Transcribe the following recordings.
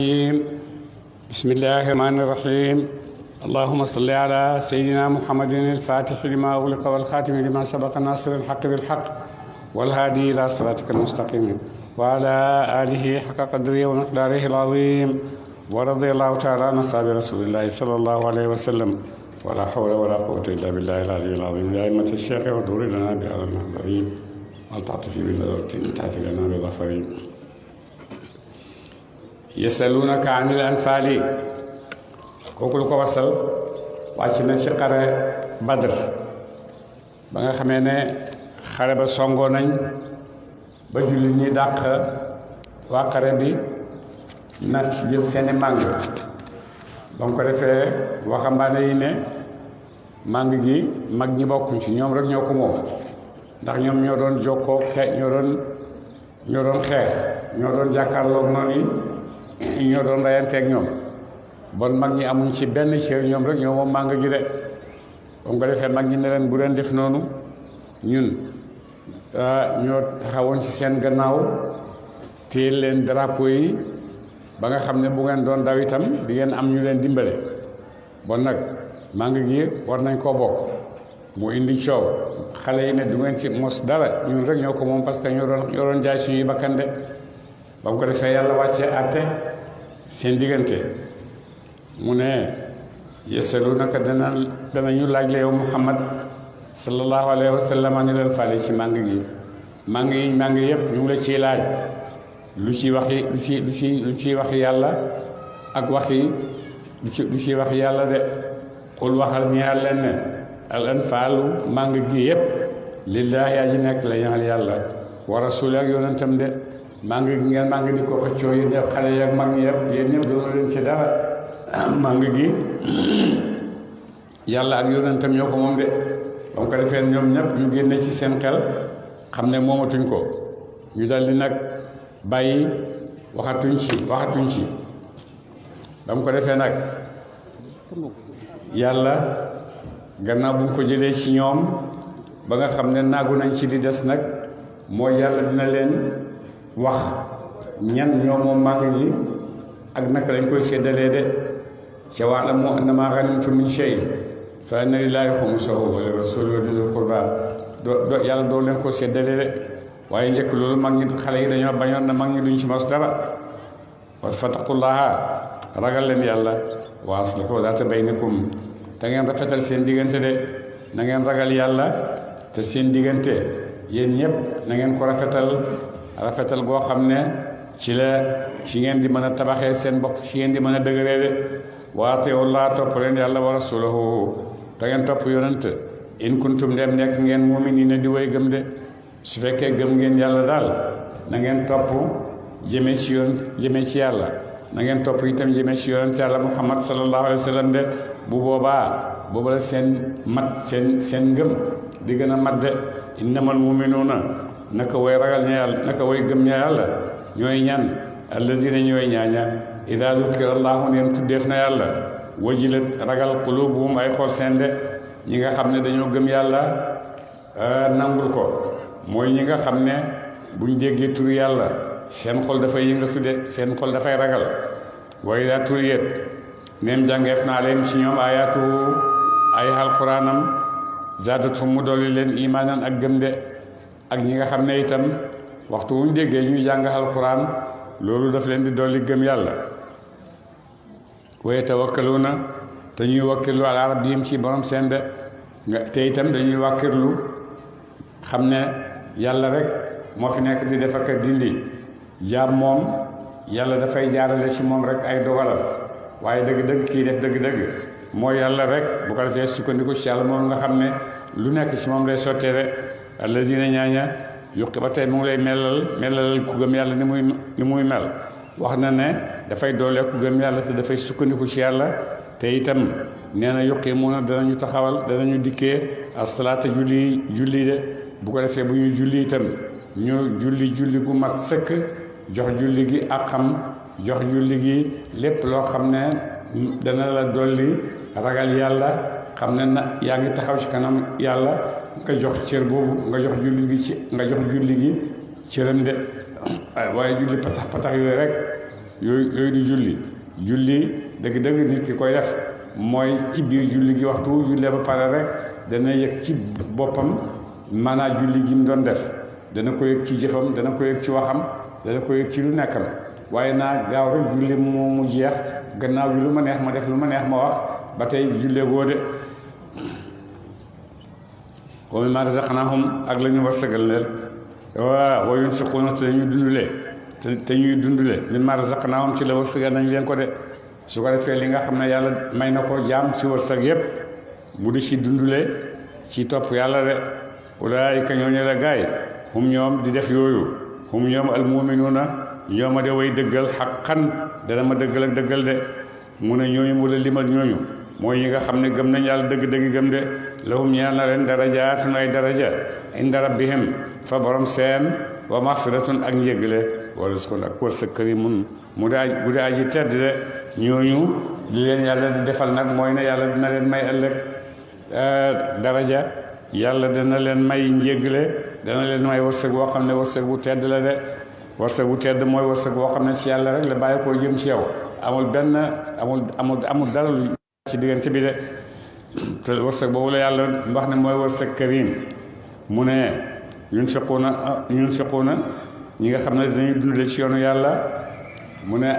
بسم الله الرحمن الرحيم. اللهم صل على سيدنا محمد الفاتح لما أغلق والخاتم لما سبق ناصر الحق بالحق والهادي إلى صراطك المستقيم وعلى آله حق قدره ومقداره العظيم ورضي الله تعالى عن أصحاب رسول الله صلى الله عليه وسلم ولا حول ولا قوة إلا بالله العلي العظيم. يا أئمة الشيخ واغفر لنا بهذا المحضرين والتعطف بالنظرة تعفي لنا بالظفرين. yasalunaka anil anfaali kooku lu ko wasal wàcc na ci xare Badr ba nga xamee ne xare ba songoo nañ ba jullit ñi dàq waa xare bi na jël seeni màng ba mu ko defee waxambaane yi ne màng gi mag ñi bokkuñ ci ñoom rek ñoo ko moom ndax ñoom ñoo doon jokkoo ñoo doon xeex ñoo doon jàkkaarloog noonu yi ñoo doon rayanteeg ñoom bon mag ñi amuñ ci benn cër ñoom rek ñoo moom màng gi de ba mu ko defee mag ñi ne leen bu leen def noonu ñun ñoo taxawoon ci seen gannaaw téye leen drapeau yi ba nga xam ne bu ngeen doon daw itam di ngeen am ñu leen dimbale bon nag màng gi war nañ koo bokk mu indi coow xale yi ne du ngeen ci mos dara ñun rek ñoo ko moom parce que ñoo doon jaay suñuy bakkan de ba mu ko defee yàlla wàccee àtte seen diggante mu ne yasalunaka danañu laaj la yow Muhammad sallallahu alayhi wa sallam ni leen fàlle ci màng gi màng yëpp ñu ngi la ciy laaj lu ci waxi yàlla ak lu ci waxi yàlla de xul waxal ñeel leen ne al anfaalu màng gi yëpp lillaahi aji nekk la ñaal yàlla wa rasuuli ak yonentam de màng ngeen di ko xëccoo yi def xale yi ak mag ñi yëpp yéen ñëpp doona leen ci dara màng gi yàlla ak yonentam ñoo ko moom de ba mu ko defee ñoom ñëpp ñu génne ci seen xel xam ne moomatuñ ko ñu daldi nag bàyyi waxatuñ ci ba mu ko defee nag yàlla gannaaw bu mu ko jëlee ci ñoom ba nga xam ne naagu nañ ci di des nag mooy yàlla dina leen wax ñan ñoo moom màng yi ak naka lañ koy séddalee de ca wa'lamu annamaa ghanimtum min shay'in fa anna lillaahi xumusahu wa lirrasuuli wa lidil qurbaa yàlla doo leen ko séddalee de waaye njëkk loolu mag ñi xale yi dañoo bañoon na mag ñi duñ ci mos dara wa fattaqullaaha ragal leen yàlla wa aslihu zaata baynikum te ngeen rafetal seen diggante de na ngeen ragal yàlla te seen diggante yéen ñëpp na ngeen ko rafetal goo xam ne ci ngeen di mën a tabaxee seen bokk ci ngeen di mën a dëgëree de wa atiiwullaaha topp leen yàlla wa rasuulahu te ngeen topp yonent in kuntum dem nekk ngeen mu'miniina di way gëm de su fekkee gëm ngeen yàlla daal na ngeen topp jëmee ci yàlla na ngeen topp itam jëmee ci yonent yàlla Muhammad sallallahu alayhi wa sallam de bu booba la seen mat seen ngëm di gën a mat de innamal mu'minuuna naka way ragal ña yàlla naka way gëm ña yàlla ñooy ñan allazina ñooy ñaaña idaa dukira allaahu neen tuddeef na yàlla wajilat ragal qulubuhum ay xol seen de ñi nga xam ne dañoo gëm yàlla nangul ko mooy ñi nga xam ne buñ déggee turu yàlla seen xol dafay yëngatu de seen xol dafay ragal wa idaa tuliyat neem jàngeef naa leen ci ñoom ayaatuhu ay alquraanam zaadathum mu dolli leen imaanan ak gëm de ak ñi nga xam ne itam waxtu wuñ déggee ñuy jàng alquran loolu daf leen di dolli gëm yàlla wa yatawakkaluuna te ñuy wakkirlu ala rabbihim ci borom seen de te itam dañuy wakkirlu xam ne yàlla rek moo fi nekk di def ak dindi jaam moom yàlla dafay jaarale ci moom rek ay dogalam waaye dëgg-dëgg kii def dëgg-dëgg mooy yàlla rek bu ko defee sukkandiku ci yàlla moom nga xam ne lu nekk ci moom lay sottee de allazina ñaaña yuqi ba tey mu ngi lay melal ku gëm yàlla ni muy mel wax na ne dafay doole ku gëm yàlla te dafay sukkandiku ci yàlla te itam nee na yuqimuuna danañu taxawal danañu dikkee asalaata julli de bu ko defee bu ñu julli itam ñu julli gu mat sëkk jox julli gi ak xam jox julli gi lépp loo xam ne dana la dolli ragal yàlla xam ne na yaa ngi taxaw ci kanam yàlla nga jox cër boobu nga jox julli gi cëram de waaye julli patax yooyu rek yooyu du julli dëgg-dëgg nit ki koy def mooy ci biir julli gi waxtu jullee ba pare rek dana yëg ci boppam maanaa julli gi mu doon def dana ko yëg ci jëfam dana ko yëg ci waxam dana ko yëg ci lu nekkam waaye naa gaaw rek julli mu jeex gannaaw bi lu ma neex ma def lu ma neex ma wax ba tey jullee goo de wa mimmaa razaqnaahum ak la ñu wërsëgal leen wa yunfiquuna te ñuy dundule mimmaa razaqnaahum ci la wërsëgal nañ leen ko de su ko defee li nga xam ne yàlla may na ko jaam ci wërsëg yépp bu di ci dundule ci topp yàlla de ulaayika ñooñu la gaay hum ñoom di def yooyu hum ñoom almuminuuna ñoom a de way dëggal xaqan dana ma dëggal ak dëggal de mu ne ñooñu mu la limal ñooñu mooy ñi nga xam ne gëm nañ yàlla dëgg-dëgg gëm de lahum ñeel na leen darajaatun ay daraja inda rabbihim fa borom seen wa maxfiratun ak njégle wa rizqun ak wërsëg karimun bu dee aji tedd de ñooñu li leen yàlla di defal nag mooy ne yàlla dina leen may ëllëg daraja yàlla dina leen may njégle dana leen may wërsëg boo xam ne wërsëg bu tedd la de wërsëg bu tedd mooy wërsëg boo xam ne ci yàlla rek la bàyyi koo jëm ci yow amul dara lu ci diggante bi de te wërsëg boobu la yàlla wax ne mooy wërsëg karim mu ne yunfiquuna ñi nga xam ne dañuy dundale ci yoonu yàlla mu ne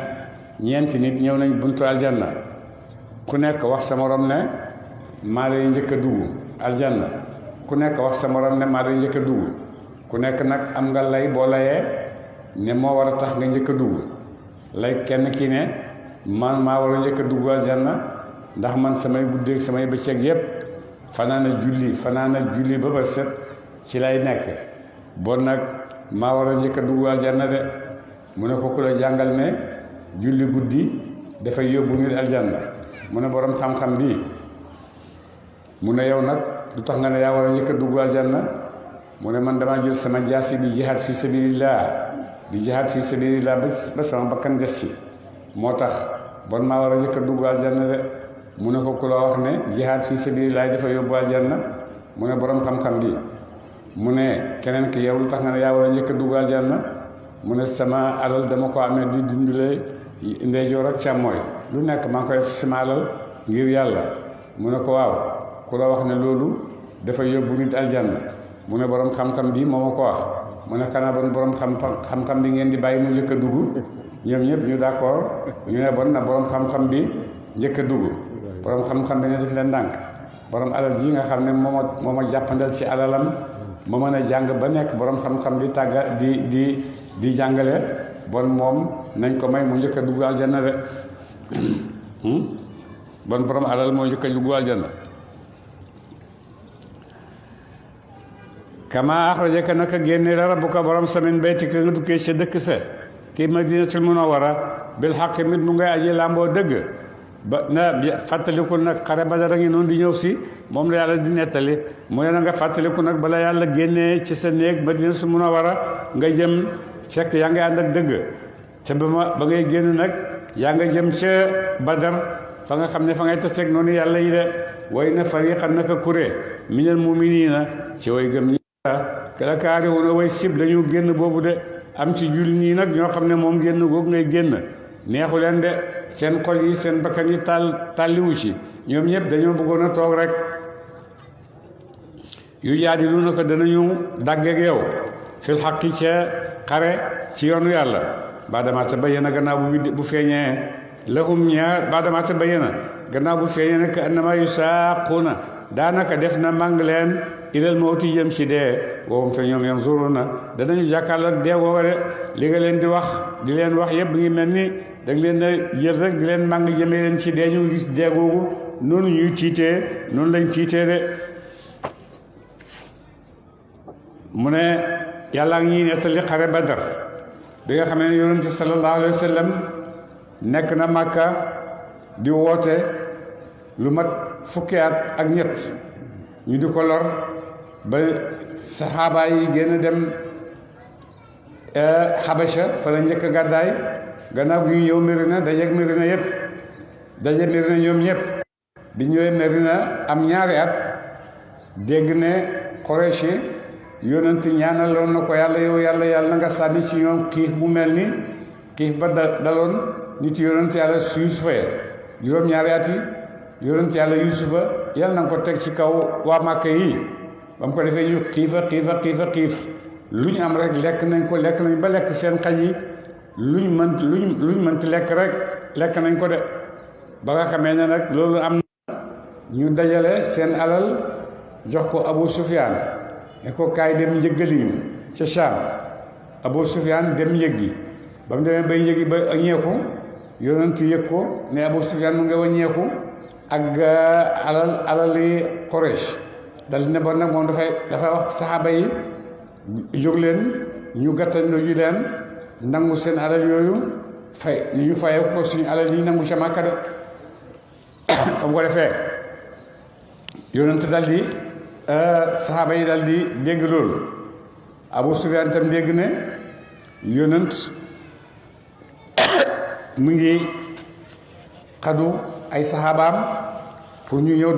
ñeenti nit ñëw nañ buntu aljanna ku nekk wax sa morom ne maa lay njëkk a dugg aljanna ku nekk wax sa morom ne maa lay njëkk a dugg ku nekk nag am nga lay boo layee ne moo war a tax nga njëkk a dugg lay kenn kii ne man maa war a njëkk a dugg aljanna ndax man samay guddeeg samay bëccëg yépp fanaana julli ba ba set ci lay nekk bon nag maa war a njëkk a dugg aljanna de mu ne ko ku la jàngal ne julli guddi dafay yóbbu nit aljanna mu ne borom xam-xam bii mu ne yow nag du tax nga ne yaa war a njëkk a dugg aljanna mu ne man damaa jël sama jaasi di jihaad fi sabilillah ba sama bakkan des ci moo tax bon maa war a njëkk a dugg aljanna de mu ne ko ku la wax ne jihaad fi sabilillah dafa yóbbu aljanna mu ne borom xam-xam bi mu ne keneen ki yow lu tax nga ne yaa war a njëkk a dugg aljanna mu ne sama alal dama ko amee di dundale ndeyjoor ak càmmooy lu nekk maa ngi koy def sama alal ngir yàlla mu ne ko waaw ku la wax ne loolu dafa yóbbu nit aljanna mu ne borom xam-xam bi moo ma ko wax mu ne xanaa bon borom xam-xam bi ngeen di bàyyi mu njëkk a dugg ñoom ñëpp ñu d'accord ñu ne bon na borom xam-xam bi njëkk a dugg borom xam-xam bi ne def leen ndànk borom alal ji nga xam ne moo ma jàppandal ci alalam ma mën a jàng ba nekk borom xam-xam di tàgga di jàngale bon moom nañ ko may mu njëkk a dugg aljanna de bon borom alal moo njëkk a dugg aljanna kama axrajaka naka génne la rabbuka borom sa min baytika nga dukkee sa dëkk sa kii madinatul munawwara bil xaq mit mu ngay aji làmboo dëgg ba na fàttaliku nag xare Badar a ngi noonu di ñëw si moom la yàlla di nettali mu ne na nga fàttaliku nag bala yàlla génnee ci sa néeg madinatul munawwara nga jëm fekk yaa ngi ànd ak dëgg te ba ngay génn nag yaa nga jëm ca Badar fa nga xam ne fa ngay taseeg noonu yàlla yi de way na fariqan naka kuré minal mu'minina ci way gëm ñi la kaarihuuna way sib dañu génn boobu de am ci julli nii nag ñoo xam ne moom génn googu ngay génn neexu leen de seen xol yi seen bakkan yi tàlliwu ci ñoom ñëpp dañoo bëggoon a toog rek yu jaadiluuna ko danañu dàggeeg yow fil xaqi ca xare ci yoonu yàlla baadama tabayyana gannaaw bu feeñee lahum ñaar baadama tabayyana gannaaw bu feeñee nag annama yusaaquuna daanaka def na màng leen ilal mawti jëm ci dee woowum te ñoom yanzuruna danañu jàkkaarloo ak dee woowa de li nga leen di wax yëpp ngi mel ni da nga leen a jël rek di leen màng jëmee leen ci dee ñu gis dee googu noonu ñuy tiitee noonu lañ tiitee de mu ne yàlla ngi ñuy nettali xare Badar bi nga xam ne yonente sallallahu alayhi wa sallam nekk na Màkka di woote lu mat fukki at ak ñett ñu di ko lor ba saxaaba yi génn dem Xabasha fa la njëkk a gàddaay gannaaw gi ñu ñëw Medina dajeeg Medina yëpp daje Medina ñoom ñëpp bi ñëwee Medina am ñaari at dégg ne Quraysh yonent ñaanaloon na ko yàlla yow yàlla na nga sànni ci ñoom xiif bu mel ni xiif ba daloon nit yonent yàlla Yuusufa ya juróom-ñaari at yi yonent yàlla Yuusufa yàlla na nga ko teg ci kaw waa Màkka yi ba mu ko defee ñu xiif lu ñu am rek lekk nañ ba lekk seen xaj yi luñ mënti lekk rek lekk nañ ko de ba nga xamee ne nag loolu am na ñu dajale seen alal jox ko Abu Sufyaan ne ko kaay dem njëggali ñu ca Shaam Abu Sufyaan dem yëggi ba mu demee bay yëggi ba ñeeku yonent yëg ko ne Abu Sufyaan mu nga waññeeku ak alali Quraysh dal ne bon nag moom dafay wax saxaaba yi jóg leen ñu gàttandu ju leen nangu seen alal yooyu ñu fayee ko suñu alal yi nangu ca Màkka de ba mu ko defee yonent dal di saxaaba yi dal di dégg loolu Abu Sufyaan tam dégg ne yonent mu ngi xadu ay saxaabaam pour ñu ñëw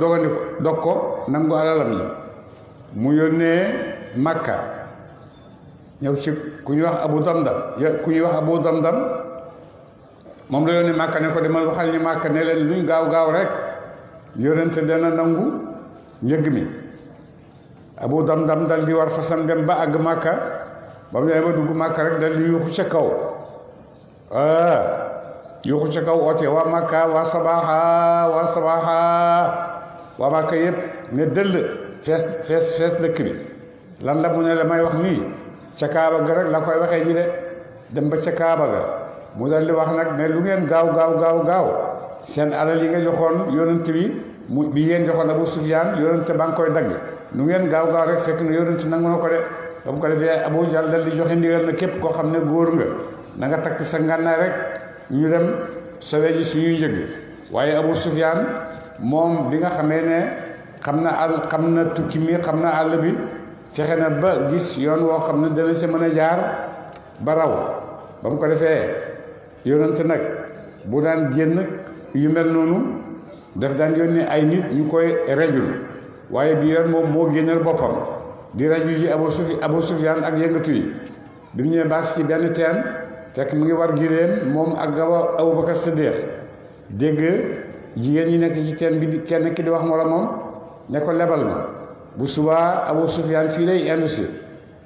dog ko nangu alalam yi mu yónnee Makka ñëw ci ku ñuy wax Abu Damdam moom la yónnee Makka ne ko demal waxal ni Makka ne leen luñ gaaw rek yonent dana nangu njëg mi Abu Damdam dal di war fasam dem ba àgg Makka ba mu demee ba dugg Makka rek dal di yuuxu ca kaw oote waa Makka waa sabaaxa waa Makka yëpp ne dëll fees dëkk bi lan la mu ne la may wax nii ca Kaaba ga rek la koy waxee ji de dem ba ca Kaaba ga mu dal di wax nag ne lu ngeen gaaw seen alal yi nga joxoon yonent bi ngeen joxoon Abu Sufyaan yonent ba nga koy dagg nu ngeen gaaw rek fekk na yonent nangu na ko de ba mu ko defee Abu Jahl dal di joxe ndigal na képp koo xam ne góor nga na nga takk sa ngànnaay rek ñu dem sowe ji suñuy njëg waaye Abu Sufyaan moom bi nga xamee ne xam na tukki mi xam na àll bi fexe na ba gis yoon woo xam ne dana sa mën a jaar ba raw ba mu ko defee yonent nag bu daan génn yu mel noonu daf daan yónnee ay nit ñu koy rejul waaye bi yoon moom moo génnal boppam di reju ji Abu Sufyaan ak yëngatu yi bi mu ñëwee baas ci benn teen fekk mu ngi war giléem moom ak Abu Bakar Siddiq dégg jigéen ñi nekk ci teen bi kenn ki di wax moromam ne ko lebal ma bu subaa Abu Sufyaan fii lay indusé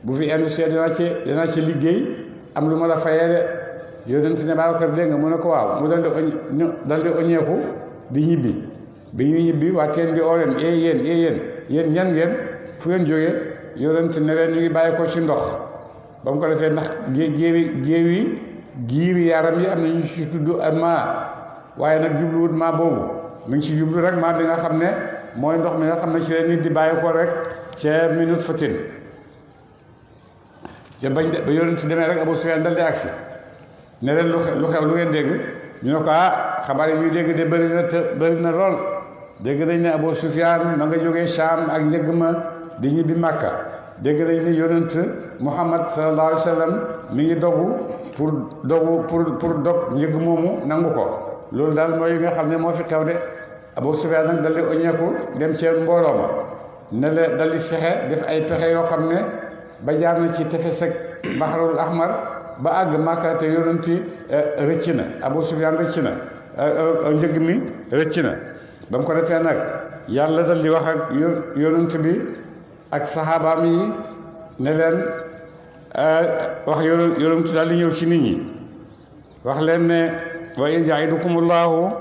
bu fi indusé danaa ci liggéey am lu ma la fayee de yonent ne Babacar dégg nga mu ne ko waaw mu dal di oññeeku di ñibbi bi ñuy ñibbi waa teen bi oo leen yéen ñan ngeen fu ngeen jógee yonent ne leen ñu ngi bàyyi ko ci ndox ba mu ko defee ndax giiri yaram yi am na ñu ci tudd maa waaye nag jubluwut maa boobu mu ngi ci jublu rek maa bi nga xam ne mooy ndox mi nga xam ne ci leen nit di bàyyi ko rek ca minute fatin ca ba yonent demee rek Abu Sufyaan dal di agsi ne leen lu xew lu ngeen dégg ñu ne ko xabaar yi ñuy dégg de bëri na lool dégg nañ ne Abu Sufyaan ma nga jógee Shaam ak njëgg ma di ñibbi Makka dégg nañ ne yonent Muhammad sallallahu alayhi wa sallam mi ngi dogu pour dog njëgg moomu nangu ko loolu daal mooy nga xam ne moo fi xew de Abu Sufyaan nag dal di oññeeku dem ci mbooloo ma ne la dal di fexe def ay pexe yoo xam ne ba jaar na ci tefes ak Bahrul Ahmar ba àgg Makka te yonenti rëcc na Abu Sufyaan rëcc na njëg mi rëcc na ba mu ko defee nag yàlla dal di wax ak yonent bi ak saxaabaam yi ne leen wax yonent daal di ñëw ci nit ñi wax leen ne wa iz ya'idukumullahu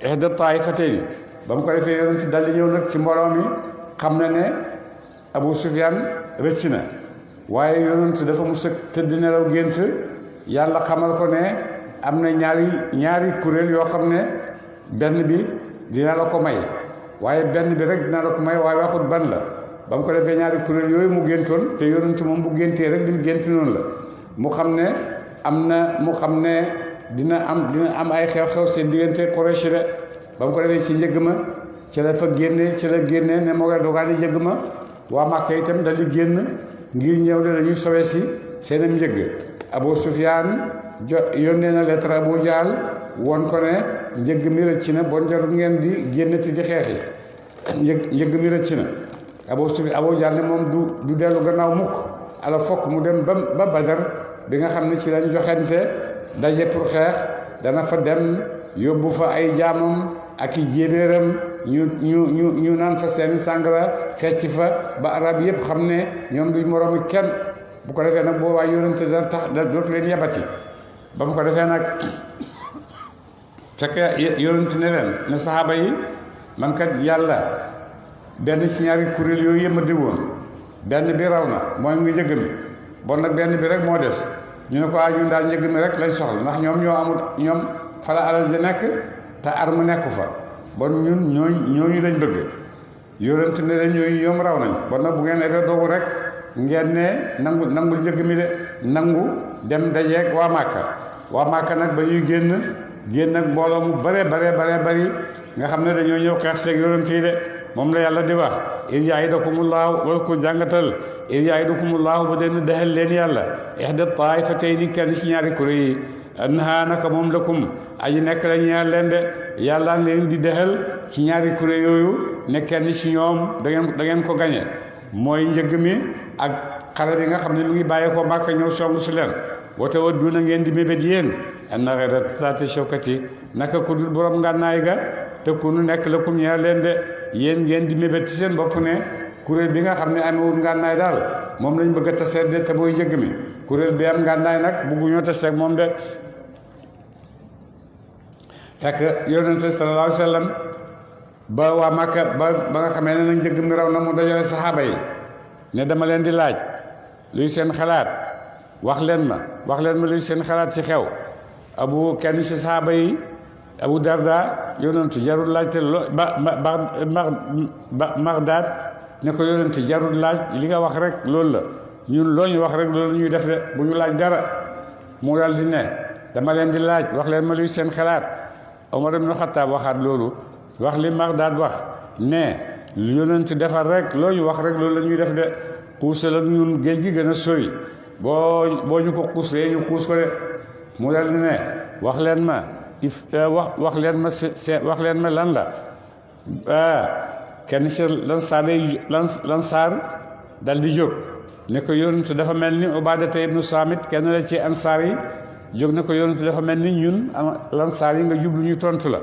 ihda ta'ifatayni ba mu ko defee yonent dal di ñëw nag ci mbooloo mi xam na ne Abu Sufyaan rëcc na waaye yonent dafa mus a tëdd nelaw gént yàlla xamal ko ne am na ñaari kuréel yoo xam ne benn bi dina la ko may waaye benn bi rek dina la ko may waaye waxut ban la ba mu ko defee ñaari kuréel yooyu mu géntoon te yonent moom bu géntee rek lim gént noonu la mu xam ne dina am ay xew-xew seen diggante Quraysh de ba mu ko defee ci njëgg ma ci la génne ne moo koy dogaani njëgg ma waa Màkka itam dal di génn ngir ñëw de dañuy sowe si seenam njëgg Abu Sufyaan yónnee na lettre Abu Jahl woon ko ne njëgg mi rëcc na bon jarul ngeen di génnati di xeexi njëgg mi rëcc na Abu Jahl ne moom du dellu gannaaw mukk ala fokk mu dem ba Badar bi nga xam ne ci lañ joxente daje pour xeex dana fa dem yóbbu fa ay jaamam ak i jéebéeram ñu naan fa seeni sàngara fecc fa ba arab yëpp xam ne ñoom duñ moroomi kenn. bu ko defee nag boobaa yonent dana tax dootu leen yabati ba mu ko defee nag fekk yonent ne leen ne saxaaba yi man kat yàlla benn ci ñaari kuréel yooyu yëpp ma diwoon benn bi raw na mooy mu njëgg mi bon nag benn bi rek moo des ñu ne ko ñun daal njëgg mi rek lañ soxla ndax ñoom ñoo amul ñoom fala alal ji nekk te arme nekku fa bon ñun ñooñu lañ bëgg yonent ne leen ñooñu ñoom raw nañ bon nag bu ngeen defee doogu rek ngeen ne nangul njëgg mi de nangu dem dajeeg waa Màkka nag ba ñuy génn ak mbooloo mu bare bari nga xam ne dañoo ñëw xeex seeg yonent yi de moom la yàlla di wax iz ya'idukumullahu wala ko jàngatal iz ya'idukumullahu ba den dexal leen yàlla ihda taifatayni kenn ci ñaari kuréel yi annahaa naka moom lakum aji nekk la ñeel leen de yàlla leen di dexal ci ñaari kuréel yooyu ne kenn ci ñoom da ngeen ko gañe mooy njëgg mi ak xare bi nga xam ne mu ngi bàyyee ko Màkka ñëw songu si leen wate wa duna ngeen di mébét yéen anna ghayra zaati shawkati naka ku dul borom ngànnaay ga te ku nu nekk la kum ñeel leen de yéen ngeen di mébét ci seen bopp ne kuréel bi nga xam ne amewul ngànnaay daal moom lañ bëgg a taseet de te mooy njëgg mi kuréel bi am ngànnaay nag bëgguñoo taseeg moom de fekk yonent sallallahu alayhi wa sallam ba waa Màkka ba nga xamee ne nag njëgg mi raw na mu dajale saxaaba yi ne dama leen di laaj luy seen xalaat wax leen ma luy seen xalaat ci xew kenn ci saxaaba yi Abu Darda yonentu jarul laaj te Magdaad ne ko yonentu jarul laaj li nga wax rek loolu la ñun loo ñu wax rek loolu la ñuy def de bu ñu laaj dara mu dal di ne dama leen di laaj wax leen ma luy seen xalaat Omar ibn Khattab waxaat loolu wax li Magdaad wax ne yonentu defar rek loo ñu wax rek loolu la ñuy def de xuusal ak ñun géej gi gën a sori boo ñu ko xuusee ñu xuus ko de mu dal di ne wax leen ma wax leen ma lan la kenn ci lansaar dal di jóg ne ko yonentu dafa mel ni Ubaadata ibnu Saamit kenn la ci ansaar yi jóg ne ko yonentu dafa mel ni ñun lansaar yi nga jublu ñu tontu la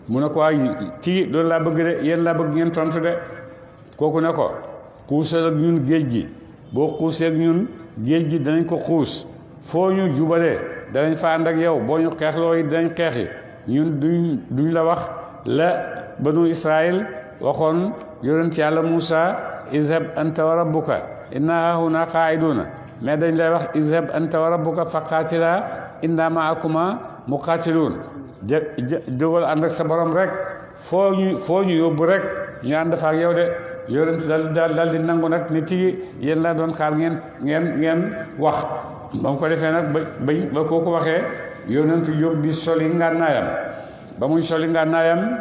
mu ne ko waay tii loolu laa bëgg de yéen laa bëgg ngeen tontu de kooku ne ko xuusal ak ñun géej gi boo xuusee ak ñun géej gi danañ ko xuus foo ñu jubalee danañ fa ànd ak yow boo ñu xeexloo yi danañ xeexi ñun duñ la wax la banu Israël waxoon yonent yàlla Muusa izhab anta wa rabbuka inna haahuna qaa'iduuna mais dañ lay wax izhab anta wa rabbuka fa qaatila inna ma'akuma muqaatiluun jógal ànd ak sa borom rek foo ñu yóbbu rek ñu ànd fa ak yow de yonent dal di nangu nag ni tigi yéen laa doon xaar ngeen wax ba mu ko defee nag ba kooku waxee yonent jóg di soli ngànnaayam ba muy soli ngànnaayam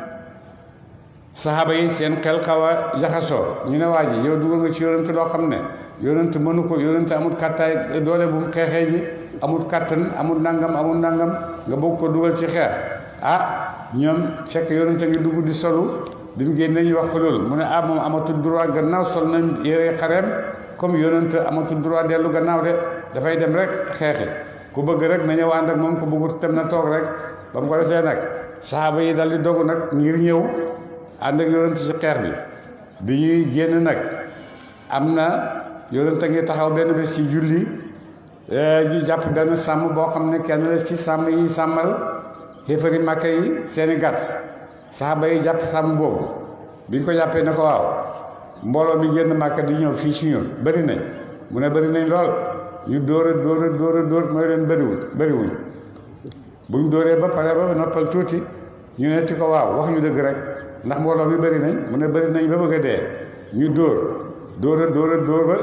saxaaba yi seen xel xaw a jaxasoo ñu ne waa ji yow dugal nga ci yonent loo xam ne yonent mënu ko yonent amul kàttaay doole bu mu xeexee ji amul kàttan amul nangam nga bëgg ko dugal ci xeex ñoom fekk yonent a ngi dugg di solu bi mu génne ñu wax ko loolu mu ne moom amatul droit gannaaw sol nañ yére xareem comme yonent amatul droit dellu gannaaw de dafay dem rek xeexi ku bëgg rek na ñëw ànd ak moom ku bëggut tem na toog rek ba mu ko defee nag saxaaba yi dal di dogu nag ngir ñëw ànd ak yonent ci xeex bi ñuy génn nag am na yonent a ngi taxaw benn bés ci julli ñu jàpp benn sàmm boo xam ne kenn la ci sàmm yi sàmmal xéefari Màkka yi seeni gàtt saxaaba yi jàpp sàmm boobu bi ñu ko jàppee ne ko waaw mbooloo mi génn Màkka di ñëw fii ci ñun bëri nañ mu ne bëri nañ lool ñu dóor mooy leen bëriwuñ buñ dóoree ba pare ba noppal tuuti ñu netti ko waaw wax ñu dëgg rek ndax mbooloo mi bëri nañ mu ne bëri nañ ba bëgg a dee ñu dóor ba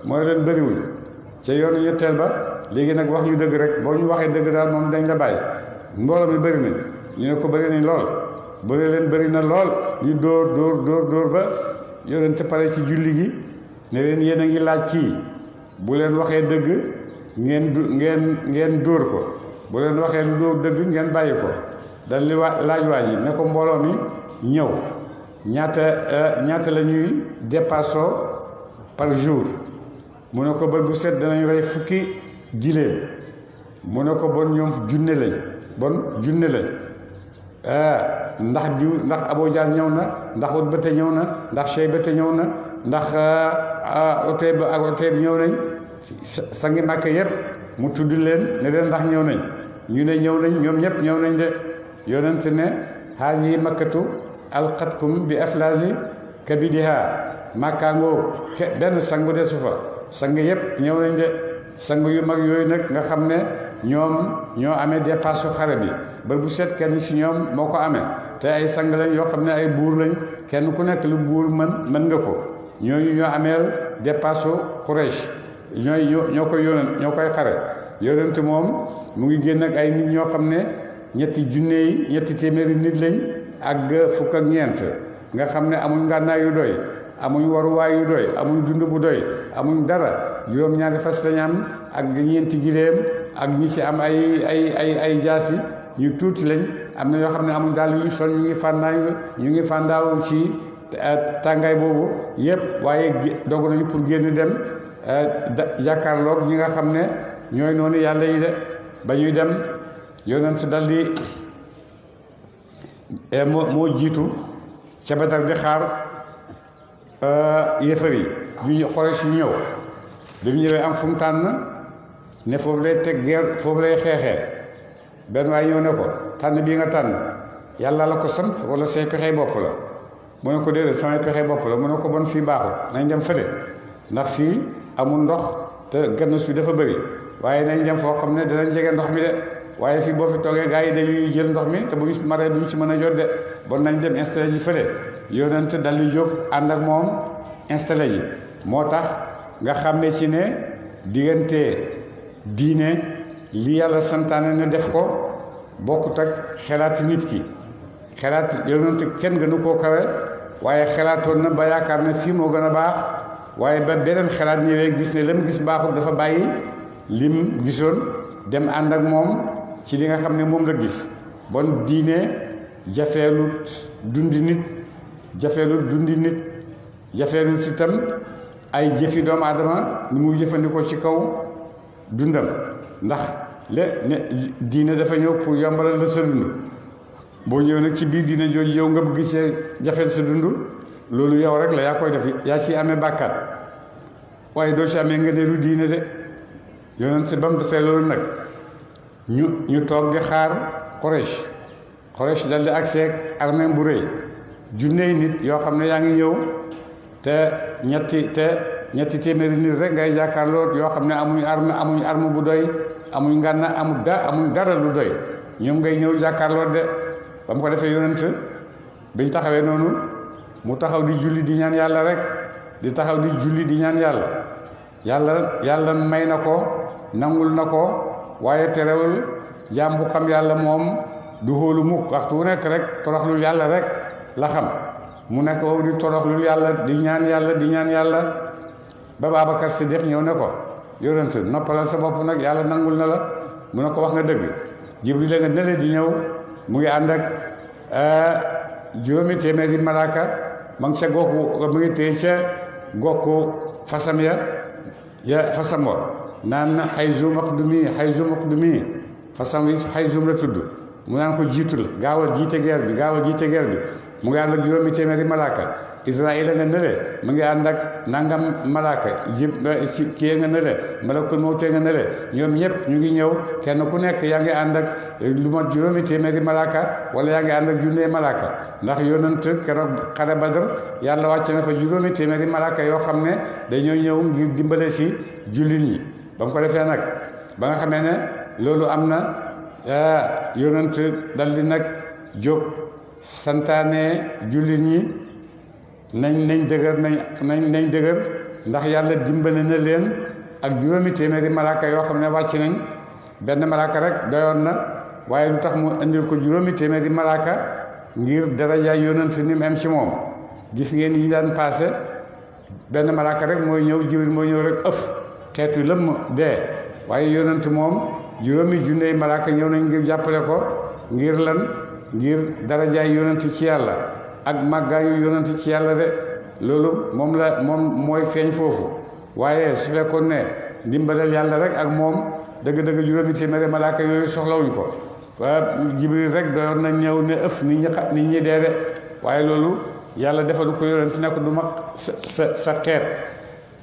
mooy leen bëriwuñ ca yoonu ñetteel ba léegi nag wax ñu dëgg rek boo ñu waxee dëgg daal moom dañ la bàyyi mbooloo mi bëri nañ ñu ne ko bëri nañ lool bëri na lool ñu dóor ba yonent pare ci julli gi ne leen yéen a ngi laaj kii bu leen waxee dëgg ngeen dóor ko bu leen waxee lu dóor dëgg ngeen bàyyi ko dal li laaj waa ji ne ko mbooloo mi ñëw ñaata la ñuy dépassoo par jour mu ne ko bët bu set danañ rey fukki giléem mu ne ko bon ñoom junne lañ bon junne lañ ndax diw ndax Abu Jahl ñëw na ndax Utbata ñëw na ndax Shaybata ñëw na ndax Utayba ak Utayba ñëw nañ sangi Màkka yëpp mu tudd leen ne leen ndax ñëw nañ ñu ne ñëw nañ ñoom ñëpp ñëw nañ de yonent ne haadihi makkatu alqatkum bi aflaazi kabidiha màkkaangoo benn sangu desu fa sang yëpp ñëw nañ de sang yu mag yooyu nag nga xam ne ñoom ñoo amee dépasse xare bi ba bu set kenn ci ñoom moo ko amee te ay sang lañ yoo xam ne ay buur lañ kenn ku nekk lu buur mën nga ko ñooñu ñoo ameel dépasse Quraysh ñoo koy yónent ñoo koy xare yonent moom mu ngi génn ak ay nit ñoo xam ne ñetti téeméeri nit lañ ak fukk ak ñeent nga xam ne amuñ ngànnaay yu doy amuñ waruwaay yu doy amuñ dund bu doy amuñ dara juróom-ñaari fas lañ am ak ñeenti giléem ak ñi ci am ay jaasi ñu tuuti lañ am na yoo xam ne amuñ daal yu ñu sol ñu ngi fàndaaw ci tàngaay boobu yëpp waaye dogu nañu pour génn dem jàkkaarloog ñi nga xam ne ñooy noonu yàlla yi de ba ñuy dem yonent dal di moo jiitu ca Badar di xaar yéefar yi ñu Quraysh yu ñëw bi mu ñëwee am fu mu tànn ne foofu lay teg guerre foofu lay xeexee benn waaye ñëw ne ko tànn bii nga tànn yàlla la ko sant wala say pexe bopp la mu ne ko déedéet samay pexe bopp la mu ne ko bon fii baaxut nañ dem fële ndax fii amul ndox te gannus bi dafa bëri waaye nañ dem foo xam ne danañ jege ndox mi de waaye fii boo fi toogee gars yi dañuy jël ndox mi te bu ñu maree duñ ci mën a jot de bon nañ dem installé ji fële yonent dal di jóg ànd ak moom installé ji moo tax nga xàmmee ci ne diggante diine li yàlla santaane ne def ko bokkut ak xelaat nit ki xelaat yonent kenn gënu koo kawe waaye xelaatoon na ba yaakaar ne fii moo gën a baax waaye ba beneen xelaat ñëwee gis ne lam gis baaxut dafa bàyyi lim gisoon dem ànd ak moom ci li nga xam ne moom la gis bon diine jafeelut dundi nit jafeelut itam ay jëfi doomu aadama ni muy jëfandikoo ci kaw dundam ndax diine dafa ñëw pour yombalal la sa dund boo ñëw nag ci biir diine jooju yow nga bëgg cee jafeel sa dund loolu yow rek la yaa koy def yaa ci amee bàkkaat waaye doo ci amee nga ne lu diine de yonent ba mu defee loolu nag ñu toog di xaar Quraysh dal di agseeg armée bu rëy junney nit yoo xam ne yaa ngi ñëw te ñetti téeméeri nit rek ngay jàkkaarloo yoo xam ne amuñ arme bu doy amuñ ngànna amuñ dara lu doy ñoom ngay ñëw jàkkaarloo de ba mu ko defee yonent biñ taxawee noonu mu taxaw di julli di ñaan yàlla rek di taxaw di julli di ñaan yàlla may na ko nangul na ko waaye terewul jaam bu xam yàlla moom du hóolu mukk waxtu wu nekk rek toroxlul yàlla rek la xam mu nekk wow di toroxlul yàlla di ñaan yàlla ba Babacar Siddiq ñëw ne ko yonent noppalal sa bopp nag yàlla nangul na la mu ne ko wax nga dëgg Jibril la nga nële di ñëw mu ngi ànd ak juróomi téeméeri malaaka ma ngi ca gokku mu ngi téye ca gokku fasam fasam wa naan Hayzu Maqdumi fasam wi Hayzum la tudd mu naan ko jiitul gaawal jiite guerre bi mu ngi ànd ak juróomi téeméeri malaaka Israël nga nële mu ngi ànd ak nangam malaaka kii nga nële malakul mawte nga nële ñoom ñëpp ñu ngi ñëw kenn ku nekk yaa ngi ànd ak lu mat juróomi téeméeri malaaka wala yaa ngi ànd ak junnee malaaka ndax yonent keroog xare Badar yàlla wàcc na fa juróomi téeméeri malaaka yoo xam ne dañoo ñëw ngir dimbale si jullit ñi ba mu ko defee nag ba nga xamee ne loolu am na yonent dal di nag jóg santaane jullit ñi nañ dëgër ndax yàlla dimbale na leen ak juróomi téeméeri malaaka yoo xam ne wàcc nañ benn malaaka rek doyoon na waaye lu tax mu indil ko juróomi téeméeri malaaka ngir daraja yonent ni mu am ci moom gis ngeen yi daan passé benn malaaka rek mooy ñëw Jibril mooy ñëw rek xeetu lëmm dee waaye yonent moom juróomi junney malaaka ñëw nañ ngir jàppale ko ngir lan ngir darajaay yonent ci yàlla ak màggaayu yonent ci yàlla de loolu moom mooy feeñ foofu waaye su fekkoon ne ndimbalal yàlla rek ak moom dëgg-dëgg juróomi téeméeri malaaka yooyu soxlawuñ ko Jibril rek doon na ñëw ne ëf nit ñi dee de waaye loolu yàlla defalu ko yonent ne ko du ma sa xeet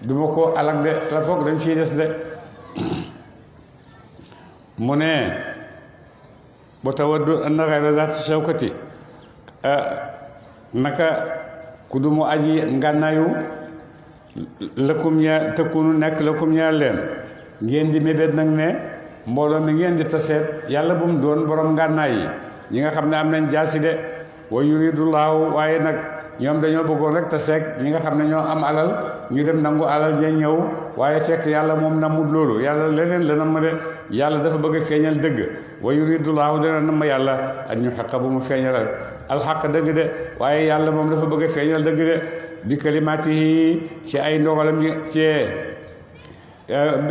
du ma ko alak de la foog dañ fiy des de mu ne bu tawaddu anna ghayra zaati shawkati naka ku du mu aji ngànnaayu lëkkum ña tëkkunu nekk lëkkum ñaar leen ngeen di mébét nag ne mbooloo mi ngeen di taseet yàlla bu mu doon borom ngànnaay yi ñi nga xam ne am nañ jaasi de wa yuridullahu waaye nag ñoom dañoo bëggoon rek taseeg ñi nga xam ne ñoo am alal ñu dem nangu alal ja ñëw waaye fekk yàlla moom namut loolu yàlla leneen la nam de yàlla dafa bëgg a feeñal dëgg wa yuridullahu dana nam yàlla ak ñu xaqa bu mu feeñal alxaq dëgg de waaye yàlla moom dafa bëgg a feeñal dëgg de bi kalimaatihi ci ay ndogalam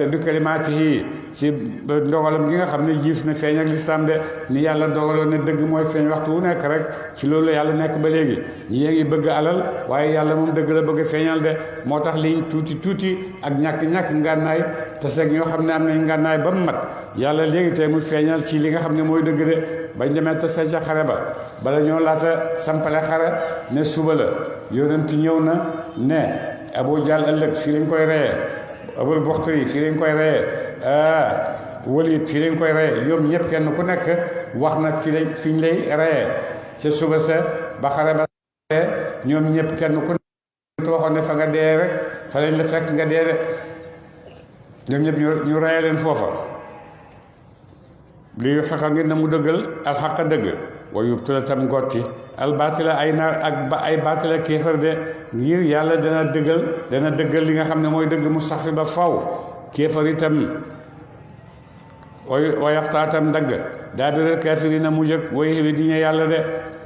bi kalimaatihi ci ndogalam gi nga xam ne jiif na feeñ ak lislaam de ni yàlla dogaloon ne dëgg mooy feeñ waxtu wu nekk rek ci loolu yàlla nekk ba léegi ñi ngi bëgg alal waaye yàlla moom dëgg la bëgg feeñal de moo tax liñ tuuti ak ñàkk ngànnaay te seeg ñoo xam ne am nañ ngànnaay ba mu mat yàlla léegi tey mu feeñal ci li nga xam ne mooy dëgg de bañ demee tase ca xare ba bala ñoo laata sampale xare ne suba la yonent ñëw na ne Abu Jahl ëllëg fii lañ koy reyee Abul Buxtari fii lañ koy reyee Walid fii lañ koy reyee ñoom ñëpp kenn ku nekk wax na fi ñu lay reyee ca suba sa ba xare ba ñoom ñëpp kenn ku nekk waxoon ne fa nga dee rek fa lañ la fekk nga dee de ñoom ñëpp ñu reyee leen foofa li xaqa ngir na mu dëggal alxaqa dëgg wa yubtila tam gotti albaatila ay naar ak ay baatila kéefar de ngir yàlla dana dëggal li nga xam ne mooy dëgg mustaxfi ba faw kéefar itam wa yaxtaatam dagg daabiril kaafiriina mu jëkk way xewi di ñu yàlla de